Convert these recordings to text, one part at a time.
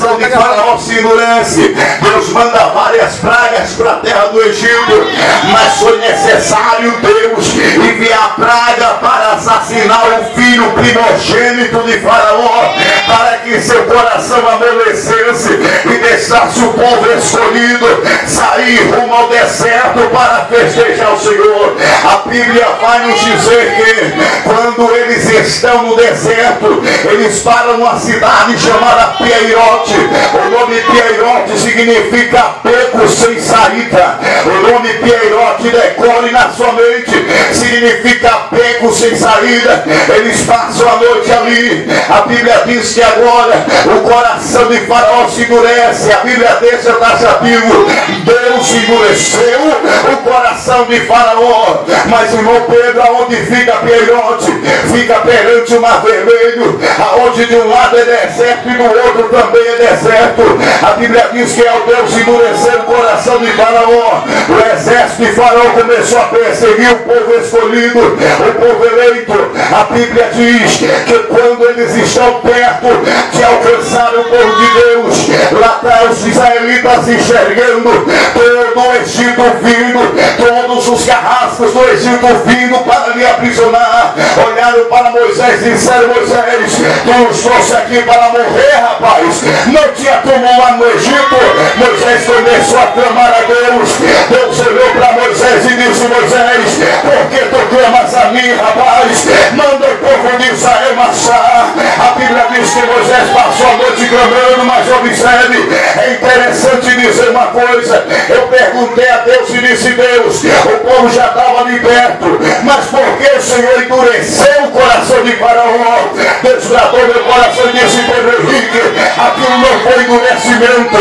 coração de Faraó se endurece. Deus manda várias pragas para a terra do Egito, mas foi necessário Deus enviar praga para assassinar o filho primogênito de Faraó, para que seu coração amolecesse e deixasse o povo escolhido sair rumo ao deserto para festejar o Senhor. A Bíblia vai nos dizer que quando eles estão no deserto, eles param numa cidade chamada Piairote. O nome Piairote significa beco sem saída. O nome Piairote, decore na sua mente, significa beco sem saída. Eles passam a noite ali. A Bíblia diz que agora o coração de Faraó se endurece. A Bíblia deixa taxativo: Deus endureceu o coração de Faraó. Mas, irmão Pedro, aonde fica Piairote? Fica perante o Mar Vermelho, aonde de um lado é deserto e do outro também é deserto. A Bíblia diz que ao Deus endurecer o coração de Faraó, o exército de Faraó começou a perseguir o povo escolhido, o povo eleito. A Bíblia diz que quando eles estão perto de alcançar o povo de Deus, lá está os israelitas enxergando todo o Egito vindo, todos os carrascos do Egito vindo para lhe aprisionar. Olharam para Moisés e disseram: Moisés, tu nos trouxe aqui para morrer, rapaz. Não tinha como lá no Egito. Moisés começou a clamar a Deus. Deus olhou para Moisés e disse: Moisés, por que tu clamas a mim, rapaz? Manda o povo de Israel marchar. A Bíblia diz que Moisés passou a noite clamando, mas observe, é interessante dizer uma coisa. Eu perguntei a Deus e disse: Deus, o povo já estava liberto, mas por que o Senhor endureceu o coração de Faraó? Deus tratou meu coração e disse: Pedro Henrique, aquilo não foi endurecimento,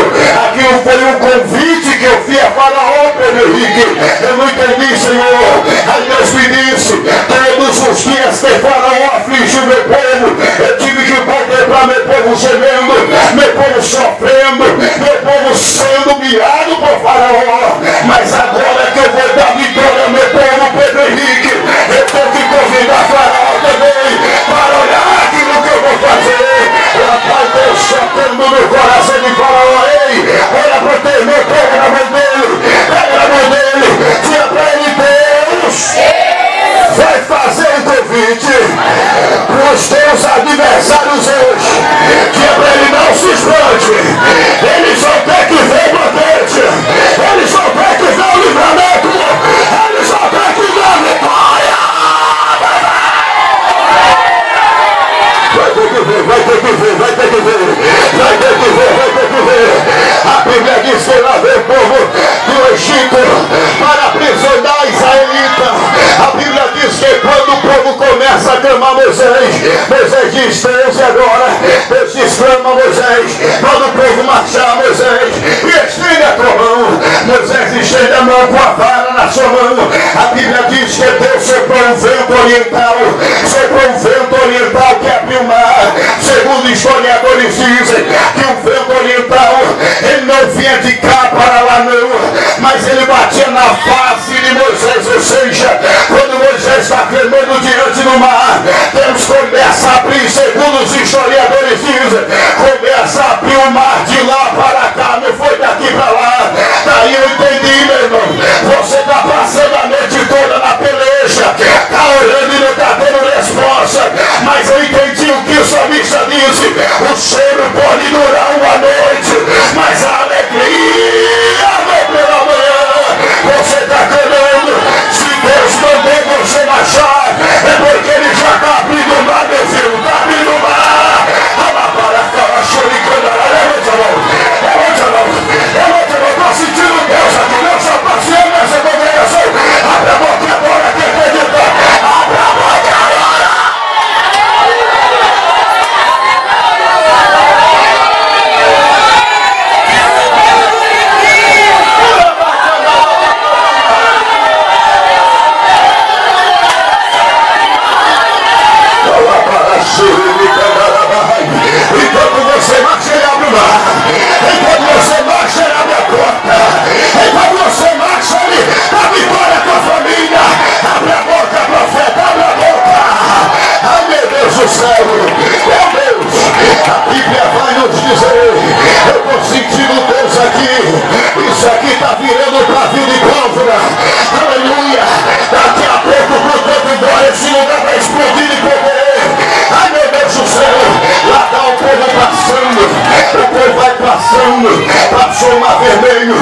aquilo foi um convite que eu fiz a Faraó, Pedro Henrique. Eu não entendi, Senhor. Aí Deus me disse: todos os dias que Faraó afligiu meu povo, eu tive que contemplar meu povo gemendo, meu povo sofrendo, meu povo sendo humilhado por Faraó. Mas agora que eu vou dar vitória ao meu povo, Pedro Henrique, eu tenho que convidar Faraó também para olhar aquilo que eu vou fazer. Rapaz, Deus chocando no coração de Faraó: ei, olha para o teu meu, pega na mão dele, pega na mão dele, tira para ele: Deus vai fazer um convite para os teus adversários hoje, que é para ele não se espante. Eles vão ter que ver o banquete, eles vão ter que ver o livramento, eles vão ter que ver a vitória. Vai ter que ver, vai ter que ver, vai ter que ver, vai ter que ver, vai ter que ver. A Bíblia diz que lá veio o povo do Egito para aprisionar Israelita. A Bíblia diz que quando o povo começa a clamar Moisés, Moisés diz: Deus, e agora? Deus diz: clama, Moisés. Quando o povo marchar, Moisés, e estende a tua mão. Moisés estende a mão com a vara na sua mão. A Bíblia diz que Deus soprou um vento oriental, soprou um vento oriental que abriu o mar. Segundo historiadores dizem que o vento oriental, ele não vinha de cá para lá não, mas ele batia na face de Moisés. Ou seja, quando Moisés está clamando diante do mar, Deus começa a abrir, segundo os historiadores dizem, começa a abrir o mar de lá para cá, não foi daqui para lá. Daí eu entendi, meu irmão, você está passando a noite toda na peleja, está orando e não está tendo resposta, mas eu entendi o que o salmista disse: o cheiro pode durar uma noite, mas a alegria vem pela manhã. Você está clamando, se Deus mandou você marchar, é porque ele já está abrindo o mar, meu filho, está abrindo o mar. Levante a mão, levante a mão, levante a mão. Estou sentindo Deus aqui, Deus está passeando nessa congregação. Abre a boca agora, quem acredita? Abre a boca agora. atravessou o mar vermelho.